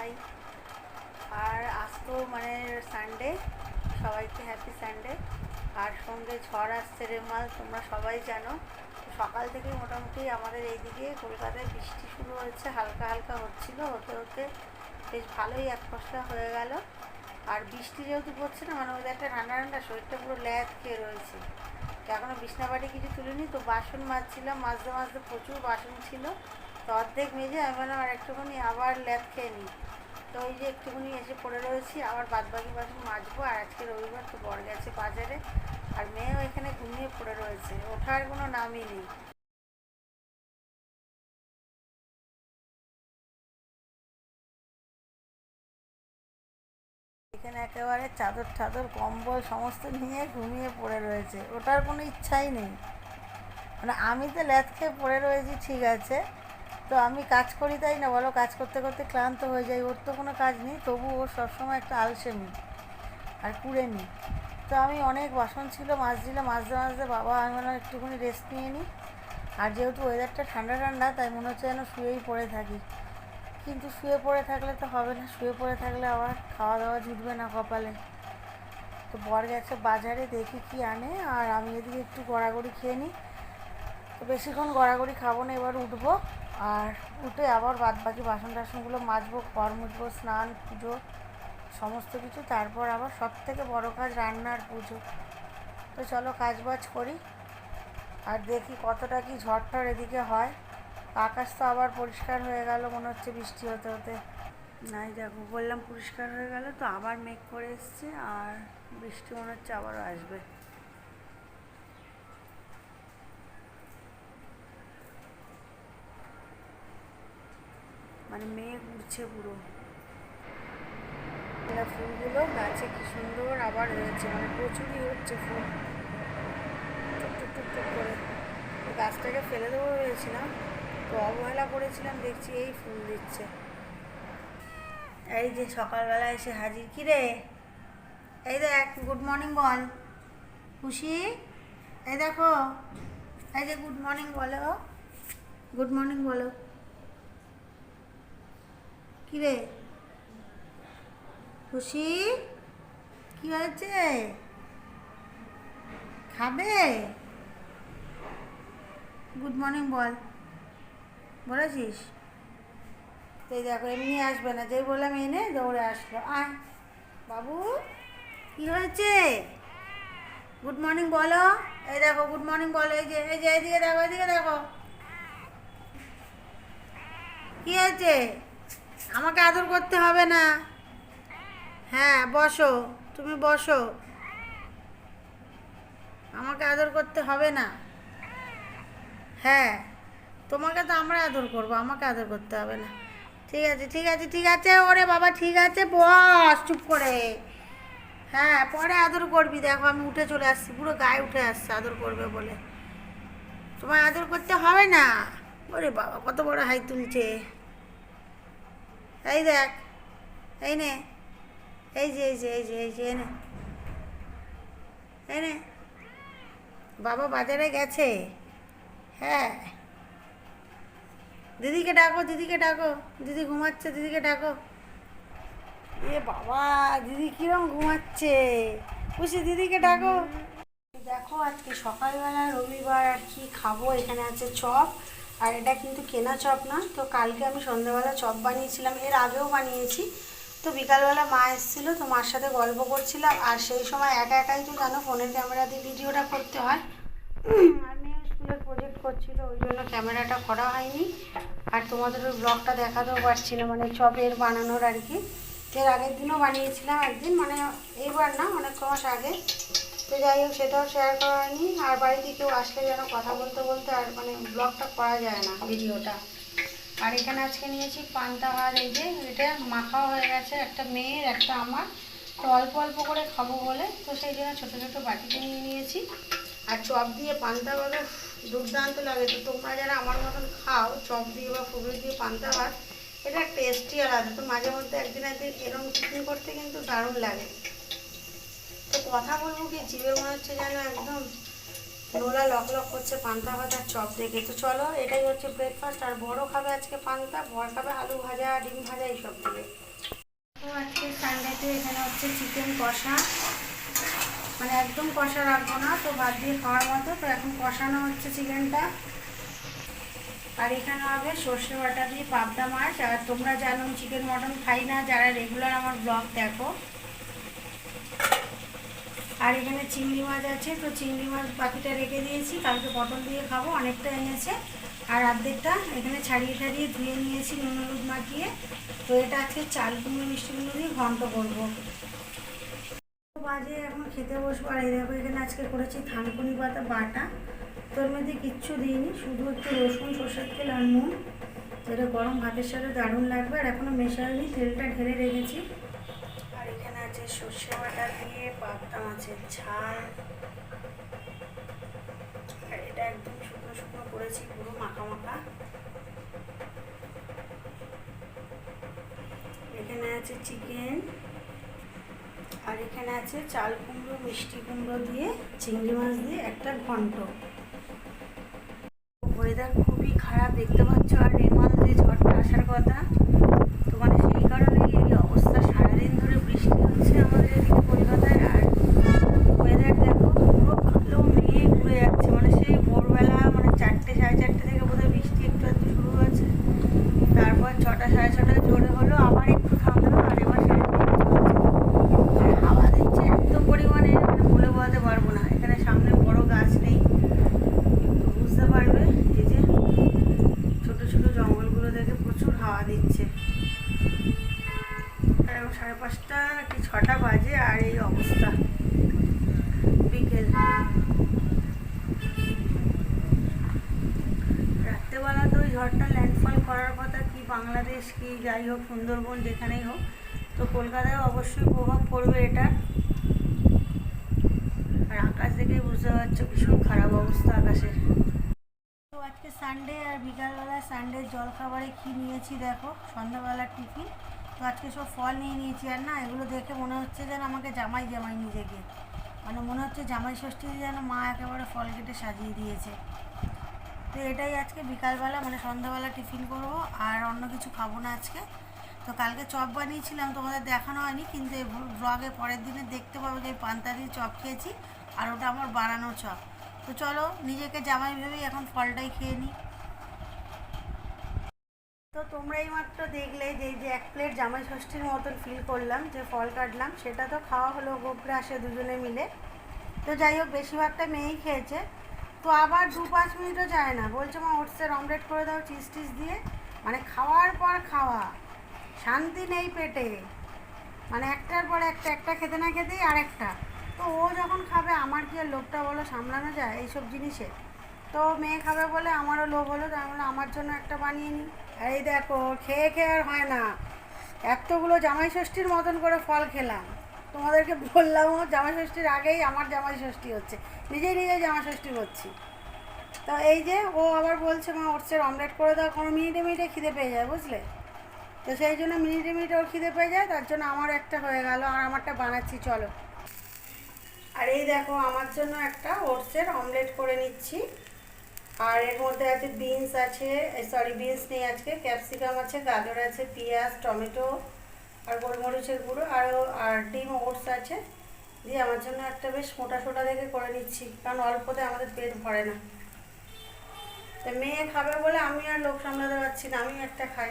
সবাই। আর আজ তো মানে সানডে, সবাইকে হ্যাপি সানডে। আর সঙ্গে ঝড় আসছে রেমাল, তোমরা সবাই জানো। সকাল থেকে মোটামুটি আমাদের এইদিকে কলকাতায় বৃষ্টি শুরু হয়েছে, হালকা হালকা হচ্ছিল, হতে হতে বেশ ভালোই এক ফসলা হয়ে গেল। আর বৃষ্টি যেহেতু পড়ছে না, মানে ওদের একটা ঠান্ডা ঠান্ডা, শরীরটা পুরো ল্যাদ খেয়ে রয়েছে। তো এখনও বিছনাবাড়ি কিছু তুলিনি, তো বাসন মাজছিলাম, মাজতে মাজতে প্রচুর বাসন ছিল, তো অর্ধেক মেজে আমি বললাম আর একটুখানি আবার ল্যাদ খেয়ে নিই। তো ওই যে একটুখানি এসে পড়ে রয়েছি, আবার বাদবাকি বাসন মাজবো। আর আজকে রবিবার, তো বর গেছে বাজারে, আর মেয়েও এখানে ঘুমিয়ে পড়ে রয়েছে, ওঠার কোনো নামই নেই। এখানে একেবারে চাদর ঠাদর কম্বল সমস্ত নিয়ে ঘুমিয়ে পড়ে রয়েছে, ওটার কোনো ইচ্ছাই নেই। মানে আমি তো ল্যাদ খেয়ে পড়ে রয়েছি, ঠিক আছে, তো আমি কাজ করি তাই না বলো, কাজ করতে করতে ক্লান্ত হয়ে যাই, ওর তো কোনো কাজ নেই, তবু ও সবসময় একটা আলসেমি আর কুড়েমি। তো আমি অনেক বাসন ছিল মাজছিলাম, মাজতে মাজতে বাবা আমি বললাম একটুখানি রেস্ট নিয়ে নিই। আর যেহেতু ওয়েদারটা ঠান্ডা ঠান্ডা, তাই মনে হচ্ছে যেন শুয়েই পড়ে থাকি। কিন্তু শুয়ে পড়ে থাকলে তো হবে না, শুয়ে পড়ে থাকলে আবার খাওয়া দাওয়া জুটবে না কপালে। তো বর গেছে বাজারে, দেখি কি আনে, আর আমি এদিকে একটু গড়াগড়ি খেয়ে নিই। তো বেশিক্ষণ গড়াগড়ি খাবো না, এবার উঠবো। আর উঠে আবার বাদ বাকি বাসন টাসনগুলো মাজবো, ঘর মুছবো, স্নান পুজো সমস্ত কিছু, তারপর আবার সব থেকে বড় কাজ রান্না আর পুজো। তো চলো কাজ বাজ করি, আর দেখি কতটা কি ঝড় এদিকে হয়। আকাশ তো আবার পরিষ্কার হয়ে গেল, মনে হচ্ছে বৃষ্টি হতে হতে। নাই দেখো, বললাম পরিষ্কার হয়ে গেল, তো আবার মেঘ করে এসছে, আর বৃষ্টি মনে হচ্ছে আবারও আসবে। মানে মেঘ উঠছে পুরো। ফুলগুলো গাছে কি সুন্দর আবার হয়েছে, মানে প্রচুরই হচ্ছে ফুল, টুক টুক টুক টুক করে। গাছটাকে ফেলে দেবো ভেবেছিলাম, তো অবহেলা করেছিলাম, দেখছি এই ফুল দিচ্ছে। এই যে সকালবেলা এসে হাজির, কি রে, এই দেখ, গুড মর্নিং বল খুশি, এই দেখো, এই যে গুড মর্নিং বলো, গুড মর্নিং বলো। কি রে খুশি, কি হয়েছে, খাবে, গুড মর্নিং বল, বলেছিস? তো এই দেখো, এমনি আসবে না, যেই বললাম এনে দৌড়ে আসলো। আয় বাবু, কি হয়েছে, গুড মর্নিং বলো। এই দেখো গুড মর্নিং বলো, এই যে এই যে এইদিকে দেখো, এইদিকে দেখো, কি হয়েছে? আমাকে আদর করতে হবে না। হ্যাঁ বসো, তুমি বসো, আমাকে আদর করতে হবে না। হ্যাঁ, তোমাকে তো আমরা আদর করবো, আমাকে আদর করতে হবে না। ঠিক আছে ঠিক আছে ঠিক আছে, ওরে বাবা ঠিক আছে, বস চুপ করে। হ্যাঁ পরে আদর করবি, দেখো আমি উঠে চলে আসছি, পুরো গায়ে উঠে আসছে আদর করবে বলে। তোমার আদর করতে হবে না। ওরে বাবা কত বড় হাই তুলছে, এই দেখ, এই নে, এই যে এই যে এই যে এই যে এনে, এই নে, বাবা বাজারে গেছে। হ্যাঁ, দিদিকে ডাকো, দিদিকে ডাকো, দিদি ঘুমাচ্ছে, দিদিকে ডাকো। এ বাবা, দিদি কিরম ঘুমাচ্ছে, খুশি দিদিকে ডাকো। দেখো আজকে সকালবেলা রবিবার, আর কি খাবো, এখানে আছে চপ, আর এটা কিন্তু কেনা চপ না। তো কালকে আমি সন্ধ্যাবেলা চপ বানিয়েছিলাম, এর আগেও বানিয়েছি। তো বিকালবেলা মা এসেছিলো, তো মার সাথে গল্প করছিলাম, আর সেই সময় একা একাই তো জানো ফোনের ক্যামেরা দিয়ে ভিডিওটা করতে হয়। আর মেয়ে স্কুলের প্রজেক্ট করছিল, ওই জন্য ক্যামেরাটা করা হয়নি, আর তোমাদের ওই ব্লগটা দেখাতেও পারছি না, মানে চপের বানানোর আর কি। এর আগের দিনও বানিয়েছিলাম একদিন, মানে এইবার না, অনেক মাস আগে। তো যাই হোক, সেটাও শেয়ার করা হয়নি। আর বাড়িতে কেউ আসলে যেন কথা বলতে বলতে আর মানে ব্লগটা করা যায় না, ভিডিওটা। আর এখানে আজকে নিয়েছি পান্তা ভাত, এই যে এটা মাখাও হয়ে গেছে, একটা মেয়ের একটা আমার, তো অল্প অল্প করে খাবো বলে, তো সেই জন্য ছোটো ছোটো বাটিতে নিয়ে নিয়েছি। আর চপ দিয়ে পান্তা ভাত দুর্দান্ত লাগে। তো তোমরা যারা আমার মতন খাও চপ দিয়ে বা ফুগড়ি দিয়ে পান্তা ভাত, এটা টেস্টি আলাদা। তো মাঝে মধ্যে একদিন একদিন এরকম টিফিন করতে কিন্তু দারুণ লাগে। তো কথা বলবো কি, জিভে মনে হচ্ছে যেন একদম নোলা লক লক করছে পান্তা ভাত আর চপ দেখে। তো চলো, এটাই হচ্ছে ব্রেকফাস্ট। আর বড় খাবে আজকে পান্তা, বড় খাবে আলু ভাজা, ডিম ভাজা, এইসব দেবে। তো আজকে সানডেতে এখানে হচ্ছে চিকেন কষা, মানে একদম কষা রাখবো না, তো ভাত দিয়ে খাওয়ার মতো। তো এখন কষানো হচ্ছে চিকেনটা। আর এখানে হবে সর্ষে বাটা দিয়ে পাবদা মাছ। আর তোমরা জানো চিকেন মটন খাই না, যারা রেগুলার আমার ব্লগ দেখো। আর এখানে চিংড়ি মাছ আছে, তো চিংড়ি মাছ বাকিটা রেখে দিয়েছি, কালকে পটল দিয়ে খাবো, অনেকটা এনেছে। আর অর্ধেকটা এখানে ছাড়িয়ে ছাড়িয়ে ধুয়ে নিয়েছি নুন হলুদ মাখিয়ে। তো এটা আজকে চাল কুমড়ো মিষ্টি কুমড়ো দিয়ে ঘন্ট করবো। বাজে এখন খেতে বসবো। আর এই দেখো এখানে আজকে করেছি থানকুনি পাতা বাটা, তোর মধ্যে কিচ্ছু দিইনি, শুধু একটু রসুন, সর্ষের তেল আর নুন। এটা গরম ভাতের সাথে দারুণ লাগবে। আর এখনও মেশাইনি, তেলটা ঢেলে রেখেছি। আর এখানে আছে সর্ষে বাটা দিয়ে পাবদা মাছের ঝাল। আর এটা একদম শুকনো শুকনো করেছি, পুরো মাখা মাখা। এখানে আছে চিকেন। আর এখানে আছে চাল কুমড়ো মিষ্টি কুমড়ো দিয়ে চিংড়ি মাছ দিয়ে একটা ঘন্ট। ওয়েদার খুবই খারাপ দেখতে পাচ্ছ। আর রেমাল যে ঝড়টা আসার কথা, তো মানে সেই কারণেই এই অবস্থা। সারাদিন ধরে বৃষ্টি হচ্ছে আমাদের এদিকে কলকাতায়। আর ওয়েদার দেখো পুরো কালো মেঘ উড়ে যাচ্ছে, মানে সেই ভোরবেলা মানে 4টে সাড়ে 4টে থেকে বোধহয় বৃষ্টি একটু একটু শুরু হয়েছে। তারপর 6টা সাড়ে 6টায় জোরে হলো, আবার একটু থামলো, আর এবার হাওয়া দিচ্ছে এত পরিমাণে, মানে বলে বোঝাতে পারবো না। এখানে সামনে বড় গাছ নেই, বুঝতে পারবে এই যে ছোট ছোট জঙ্গলগুলো থেকে প্রচুর হাওয়া দিচ্ছে। এখন 5:30 কি 6টা বাজে, আর এই অবস্থা বিকেল। রাত্রেবেলা তো ওই ঝড়টা ল্যান্ডফল করার কথা, কি বাংলাদেশ কি যাই হোক, সুন্দরবন যেখানেই হোক, তো কলকাতায় অবশ্যই প্রভাব পড়বে এটা। আর আকাশ দেখেই বুঝতে পারছো ভীষণ খারাপ অবস্থা আকাশের। তো আজকে সানডে, আর বিকালবেলায় সানডের জলখাবারে কী নিয়েছি দেখো, সন্ধ্যাবেলার টিফিন। তো আজকে সব ফল নিয়ে নিয়েছি। আর না, এগুলো দেখে মনে হচ্ছে যেন আমাকে জামাই জামাই নিজেকে, মানে মনে হচ্ছে জামাই ষষ্ঠীতে যেন মা একেবারে ফল কেটে সাজিয়ে দিয়েছে। তো এটাই আজকে বিকালবেলা, মানে সন্ধ্যাবেলা টিফিন করব। আর অন্য কিছু খাবো না আজকে। তো কালকে চপ বানিয়েছিলাম, তোমাদের দেখানো হয়নি, কিন্তু এই ব্লগে পরের দিনে দেখতে পাবো যে পান্তা দিয়ে চপ খেয়েছি, আর ওটা আমার বানানো চপ। তো চলো, নিজেকে জামাই ভেবেই এখন ফলটাই খেয়ে নিই। তো তোমরা এই মাত্র দেখলে যে 1 প্লেট জামাই ষষ্ঠীর মতন ফিল করলাম, যে ফল কাটলাম, সেটা তো খাওয়া হলো গোপরে আসে দুজনে মিলে। তো যাই হোক, বেশিরভাগটা মেয়েই খেয়েছে। তো আবার 2-5 মিনিটও যায় না, বলছে মা ওটসের অমলেট করে দাও চিজ টিজ দিয়ে। মানে খাওয়ার পর খাওয়া, শান্তি নেই পেটে, মানে একটার পর একটা, একটা খেতে না খেতেই আরেকটা। তো ও যখন খাবে, আমার কি আর লোভটা বলো সামলানো যায় এইসব জিনিসে? তো মেয়ে খাবে বলে আমারও লোভ হলো, তাই বলে আমার জন্য একটা বানিয়ে নিই। এই দেখো, খেয়ে খেয়ে আর হয় না, এতগুলো জামাই ষষ্ঠীর মতন করে ফল খেলাম। তোমাদেরকে বললামও জামাই ষষ্ঠীর আগেই আমার জামাই ষষ্ঠী হচ্ছে, নিজেই নিজেই জামাই ষষ্ঠী করছি। তো এই যে ও আবার বলছে মা ওটসের অমলেট করে দাও, কোনো মিনিটে মিনিটে খিদে পেয়ে যায় বুঝলে। তো সেই জন্য মিনিটে মিনিটে ওর খিদে পেয়ে যায়, তার জন্য আমার একটা হয়ে গেল, আর আমারটা বানাচ্ছি চলো। আর এই দেখো, আমার জন্য একটা ওটসের অমলেট করে নিচ্ছি। আর এর মধ্যে আছে বিনস আছে, সরি বিনস নেই আজকে, ক্যাপসিকাম আছে, গাজর আছে, পেঁয়াজ, টমেটো, আর গোলমরিচের গুঁড়ো, আর ডিম, ওটস আছে। দিয়ে আমার জন্য একটা বেশ মোটা সোটা দেখে করে নিচ্ছি, কারণ অল্পতে আমাদের পেট ভরে না। তো মেয়ে খাবে বলে আমি আর লোক সামলাতে পারছি না, আমি একটা খাই।